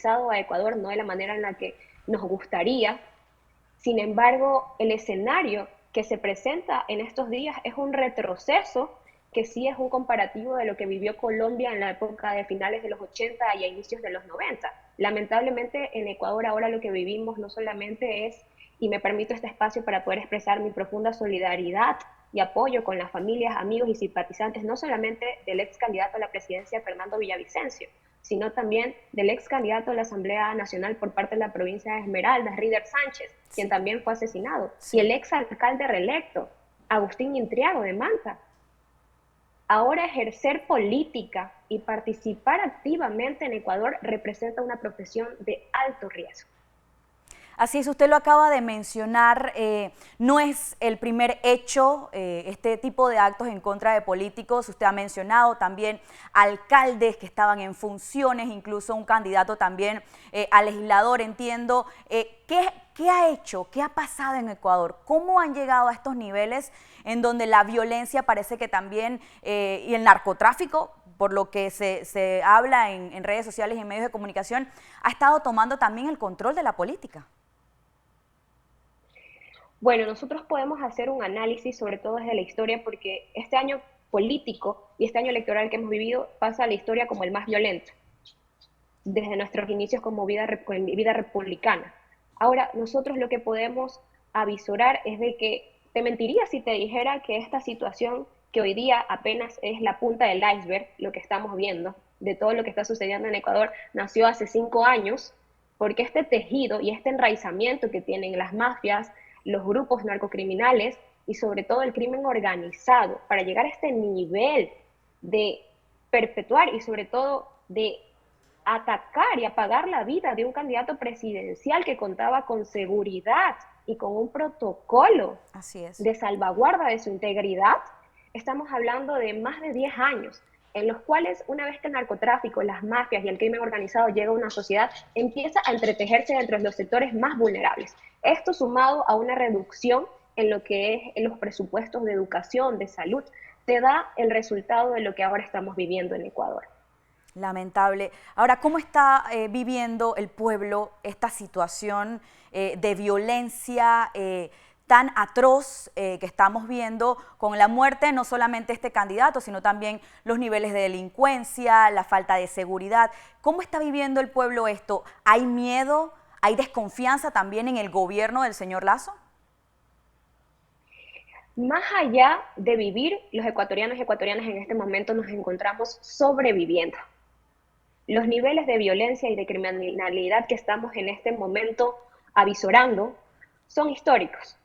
organizado a Ecuador, no de la manera en la que nos gustaría. Sin embargo, el escenario que se presenta en estos días es un retroceso que sí es un comparativo de lo que vivió Colombia en la época de finales de los 80 y a inicios de los 90. Lamentablemente en Ecuador ahora lo que vivimos no solamente es, y me permito este espacio para poder expresar mi profunda solidaridad y apoyo con las familias, amigos y simpatizantes, no solamente del ex candidato a la presidencia Fernando Villavicencio, sino también del ex candidato a la Asamblea Nacional por parte de la provincia de Esmeraldas, Rider Sánchez, quien Sí, también fue asesinado, y sí. el ex alcalde reelecto, Agustín Intriago de Manta. Ahora ejercer política y participar activamente en Ecuador representa una profesión de alto riesgo. Así es, usted lo acaba de mencionar, no es el primer hecho, este tipo de actos en contra de políticos. Usted ha mencionado también alcaldes que estaban en funciones, incluso un candidato también a legislador, entiendo. ¿Qué ha hecho? ¿Qué ha pasado en Ecuador? ¿Cómo han llegado a estos niveles en donde la violencia parece que también, y el narcotráfico, por lo que se habla en redes sociales y en medios de comunicación, ha estado tomando también el control de la política? Bueno, nosotros podemos hacer un análisis, sobre todo desde la historia, porque este año político y este año electoral que hemos vivido pasa a la historia como el más violento, desde nuestros inicios como vida republicana. Ahora, nosotros lo que podemos avisorar es de que te mentiría si te dijera que esta situación, que hoy día apenas es la punta del iceberg, lo que estamos viendo, de todo lo que está sucediendo en Ecuador, nació hace 5 años, porque este tejido y este enraizamiento que tienen las mafias, los grupos narcocriminales y sobre todo el crimen organizado, para llegar a este nivel de perpetuar y sobre todo de atacar y apagar la vida de un candidato presidencial que contaba con seguridad y con un protocolo Así es. de salvaguarda de su integridad, estamos hablando de más de 10 años en los cuales una vez que el narcotráfico, las mafias y el crimen organizado llega a una sociedad, empieza a entretejerse entre los sectores más vulnerables. Esto sumado a una reducción en lo que es en los presupuestos de educación, de salud, te da el resultado de lo que ahora estamos viviendo en Ecuador. Lamentable. Ahora, ¿cómo está viviendo el pueblo esta situación de violencia tan atroz que estamos viendo con la muerte no solamente de este candidato, sino también los niveles de delincuencia, la falta de seguridad? ¿Cómo está viviendo el pueblo esto? ¿Hay miedo? ¿Hay desconfianza también en el gobierno del señor Lazo? Más allá de vivir, los ecuatorianos y ecuatorianas en este momento nos encontramos sobreviviendo. Los niveles de violencia y de criminalidad que estamos en este momento avisorando son históricos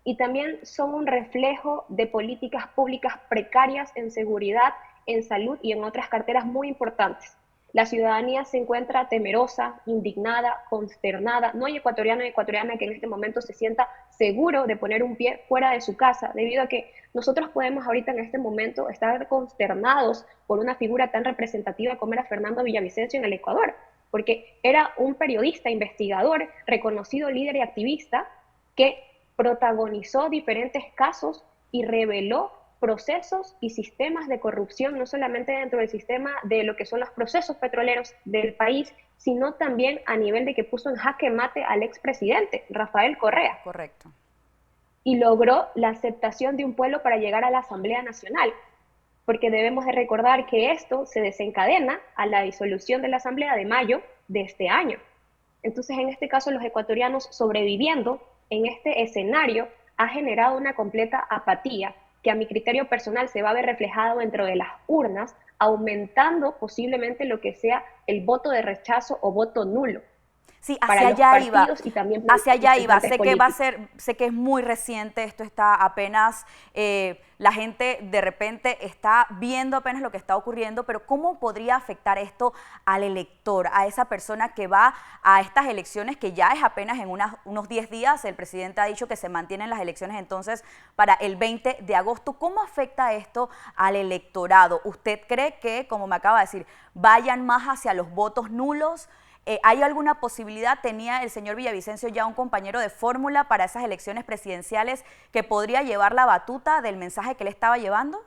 y también son un reflejo de políticas públicas precarias en seguridad, en salud y en otras carteras muy importantes. La ciudadanía se encuentra temerosa, indignada, consternada. No hay ecuatoriano y ecuatoriana que en este momento se sienta seguro de poner un pie fuera de su casa, debido a que nosotros podemos ahorita en este momento estar consternados por una figura tan representativa como era Fernando Villavicencio en el Ecuador, porque era un periodista, investigador, reconocido líder y activista que protagonizó diferentes casos y reveló procesos y sistemas de corrupción, no solamente dentro del sistema de lo que son los procesos petroleros del país, sino también a nivel de que puso en jaque mate al expresidente, Rafael Correa, Correcto. y logró la aceptación de un pueblo para llegar a la Asamblea Nacional, porque debemos de recordar que esto se desencadena a la disolución de la Asamblea de mayo de este año. Entonces, en este caso, los ecuatorianos sobreviviendo en este escenario ha generado una completa apatía que a mi criterio personal se va a ver reflejado dentro de las urnas, aumentando posiblemente lo que sea el voto de rechazo o voto nulo Sí, para hacia los allá iba, partidos y también para los hacia allá iba. representantes Sé que va a políticos. ser, sé que es muy reciente, esto está apenas, la gente de repente está viendo apenas lo que está ocurriendo, pero ¿cómo podría afectar esto al elector, a esa persona que va a estas elecciones, que ya es apenas en unos 10 días? El presidente ha dicho que se mantienen las elecciones entonces para el 20 de agosto. ¿Cómo afecta esto al electorado? ¿Usted cree que, como me acaba de decir, vayan más hacia los votos nulos? ¿Hay alguna posibilidad? ¿Tenía el señor Villavicencio ya un compañero de fórmula para esas elecciones presidenciales que podría llevar la batuta del mensaje que él estaba llevando?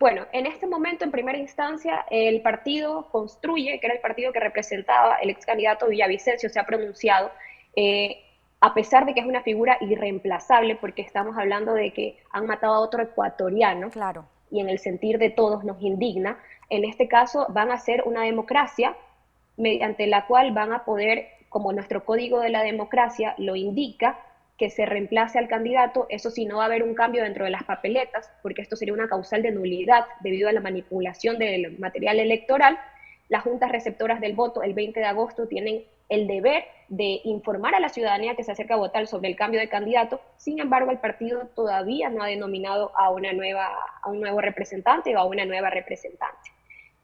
Bueno, en este momento, en primera instancia, el partido Construye, que era el partido que representaba el ex candidato Villavicencio, se ha pronunciado, eh, a pesar de que es una figura irreemplazable, porque estamos hablando de que han matado a otro ecuatoriano, Claro. y en el sentir de todos nos indigna. En este caso van a ser una democracia mediante la cual van a poder, como nuestro código de la democracia lo indica, que se reemplace al candidato. Eso sí, no va a haber un cambio dentro de las papeletas, porque esto sería una causal de nulidad debido a la manipulación del material electoral. Las juntas receptoras del voto el 20 de agosto tienen el deber de informar a la ciudadanía que se acerca a votar sobre el cambio de candidato. Sin embargo, el partido todavía no ha denominado a un nuevo representante o a una nueva representante.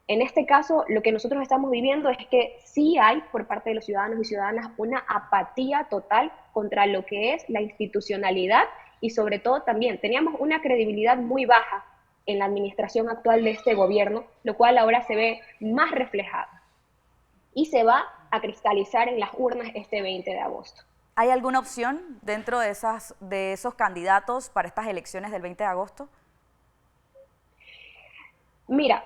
En este caso, lo que nosotros estamos viviendo es que sí hay por parte de los ciudadanos y ciudadanas una apatía total contra lo que es la institucionalidad, y sobre todo también teníamos una credibilidad muy baja en la administración actual de este gobierno, lo cual ahora se ve más reflejado y se va a cristalizar en las urnas este 20 de agosto. ¿Hay alguna opción dentro de esos candidatos para estas elecciones del 20 de agosto? Mira,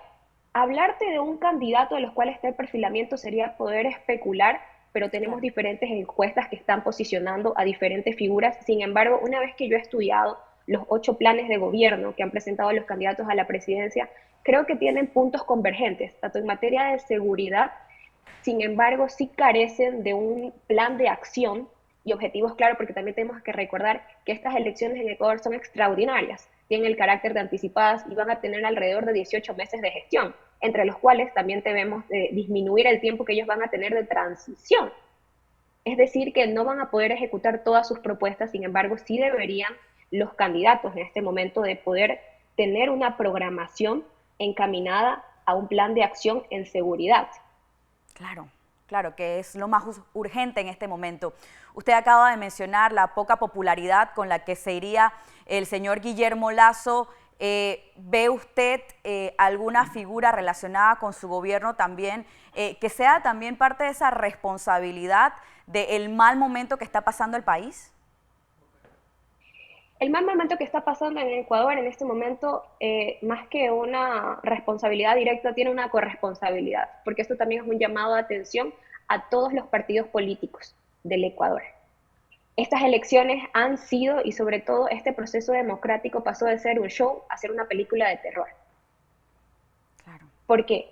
hablarte de un candidato de los cuales está el perfilamiento sería poder especular, pero tenemos Claro. diferentes encuestas que están posicionando a diferentes figuras. Sin embargo, una vez que yo he estudiado los 8 planes de gobierno que han presentado los candidatos a la presidencia, creo que tienen puntos convergentes, tanto en materia de seguridad. Sin embargo, sí carecen de un plan de acción y objetivos claros, porque también tenemos que recordar que estas elecciones en Ecuador son extraordinarias, tienen el carácter de anticipadas y van a tener alrededor de 18 meses de gestión, entre los cuales también debemos de disminuir el tiempo que ellos van a tener de transición. Es decir, que no van a poder ejecutar todas sus propuestas. Sin embargo, sí deberían los candidatos en este momento de poder tener una programación encaminada a un plan de acción en seguridad. Claro, claro, que es lo más urgente en este momento. Usted acaba de mencionar la poca popularidad con la que se iría el señor Guillermo Lasso. ¿Ve usted alguna figura relacionada con su gobierno también que sea también parte de esa responsabilidad del mal momento que está pasando el país? El mal momento que está pasando en Ecuador en este momento, más que una responsabilidad directa, tiene una corresponsabilidad, porque esto también es un llamado de atención a todos los partidos políticos del Ecuador. Estas elecciones han sido, y sobre todo este proceso democrático pasó de ser un show a ser una película de terror. Claro. Porque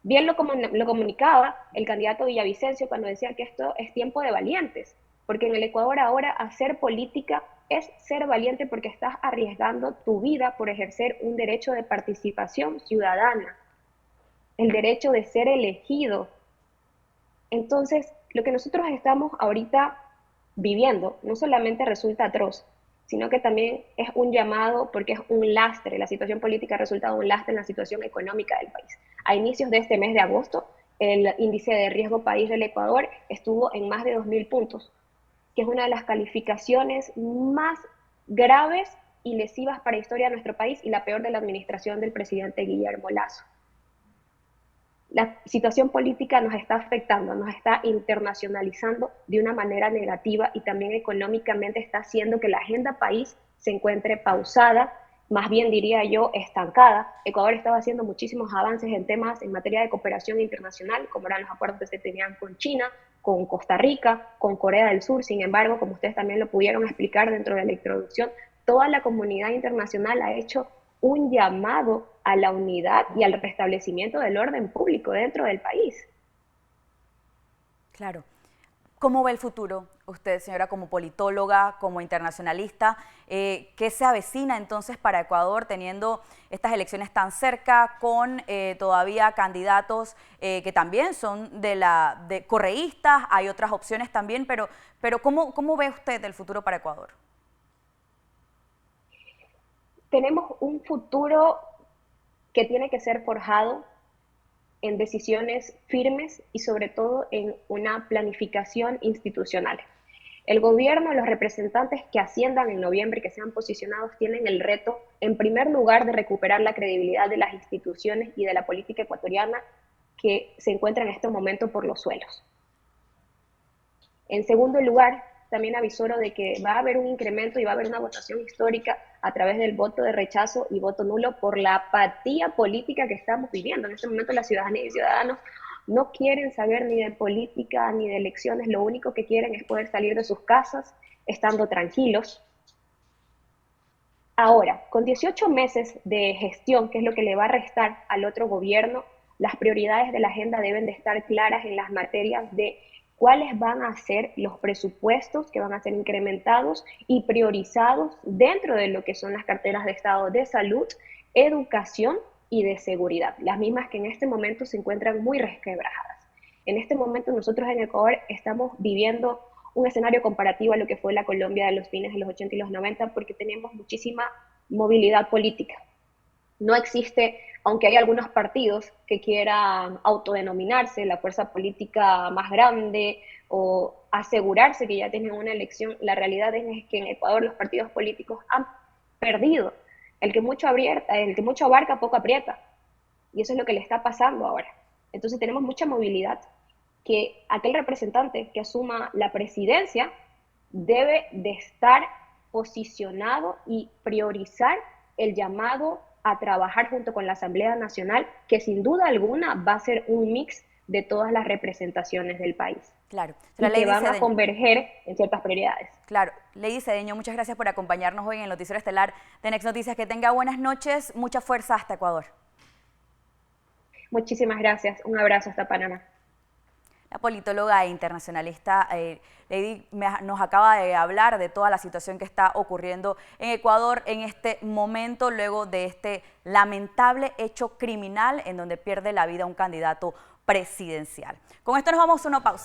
bien lo comunicaba el candidato Villavicencio cuando decía que esto es tiempo de valientes, porque en el Ecuador ahora hacer política es ser valiente, porque estás arriesgando tu vida por ejercer un derecho de participación ciudadana, el derecho de ser elegido. Entonces, lo que nosotros estamos ahorita viviendo no solamente resulta atroz, sino que también es un llamado, porque es un lastre. La situación política ha resultado un lastre en la situación económica del país. A inicios de este mes de agosto, el índice de riesgo país del Ecuador estuvo en más de 2.000 puntos, que es una de las calificaciones más graves y lesivas para la historia de nuestro país, y la peor de la administración del presidente Guillermo Lasso. La situación política nos está afectando, nos está internacionalizando de una manera negativa, y también económicamente está haciendo que la agenda país se encuentre pausada, más bien diría yo estancada. Ecuador estaba haciendo muchísimos avances en temas en materia de cooperación internacional, como eran los acuerdos que se tenían con China, con Costa Rica, con Corea del Sur. Sin embargo, como ustedes también lo pudieron explicar dentro de la introducción, toda la comunidad internacional ha hecho un llamado a la unidad y al restablecimiento del orden público dentro del país. Claro. ¿Cómo ve el futuro usted, señora, como politóloga, como internacionalista? ¿Qué se avecina entonces para Ecuador teniendo estas elecciones tan cerca, con todavía candidatos que también son de correístas? Hay otras opciones también, pero ¿cómo ve usted el futuro para Ecuador? Tenemos un futuro que tiene que ser forjado en decisiones firmes y sobre todo en una planificación institucional. El gobierno, los representantes que asciendan en noviembre, que sean posicionados, tienen el reto, en primer lugar, de recuperar la credibilidad de las instituciones y de la política ecuatoriana, que se encuentra en este momento por los suelos. En segundo lugar, también avisoro de que va a haber un incremento y va a haber una votación histórica a través del voto de rechazo y voto nulo por la apatía política que estamos viviendo. En este momento la ciudadanía y ciudadanos no quieren saber ni de política ni de elecciones, lo único que quieren es poder salir de sus casas estando tranquilos. Ahora, con 18 meses de gestión, que es lo que le va a restar al otro gobierno, las prioridades de la agenda deben de estar claras en las materias de cuáles van a ser los presupuestos que van a ser incrementados y priorizados dentro de lo que son las carteras de Estado de salud, educación y de seguridad, las mismas que en este momento se encuentran muy resquebrajadas. En este momento nosotros en Ecuador estamos viviendo un escenario comparativo a lo que fue la Colombia de los fines de los 80 y los 90 porque tenemos muchísima movilidad política. No existe, aunque hay algunos partidos que quieran autodenominarse la fuerza política más grande o asegurarse que ya tienen una elección, la realidad es que en Ecuador los partidos políticos han perdido. El que mucho abarca, poco aprieta. Y eso es lo que le está pasando ahora. Entonces tenemos mucha movilidad que aquel representante que asuma la presidencia debe de estar posicionado y priorizar el llamado a trabajar junto con la Asamblea Nacional, que sin duda alguna va a ser un mix de todas las representaciones del país. Claro. Y que van a converger en ciertas prioridades. Claro. Lady Cedeño, muchas gracias por acompañarnos hoy en el Noticiero Estelar de Next Noticias. Que tenga buenas noches, mucha fuerza hasta Ecuador. Muchísimas gracias. Un abrazo hasta Panamá. La politóloga e internacionalista Lady nos acaba de hablar de toda la situación que está ocurriendo en Ecuador en este momento, luego de este lamentable hecho criminal en donde pierde la vida un candidato presidencial. Con esto nos vamos a una pausa.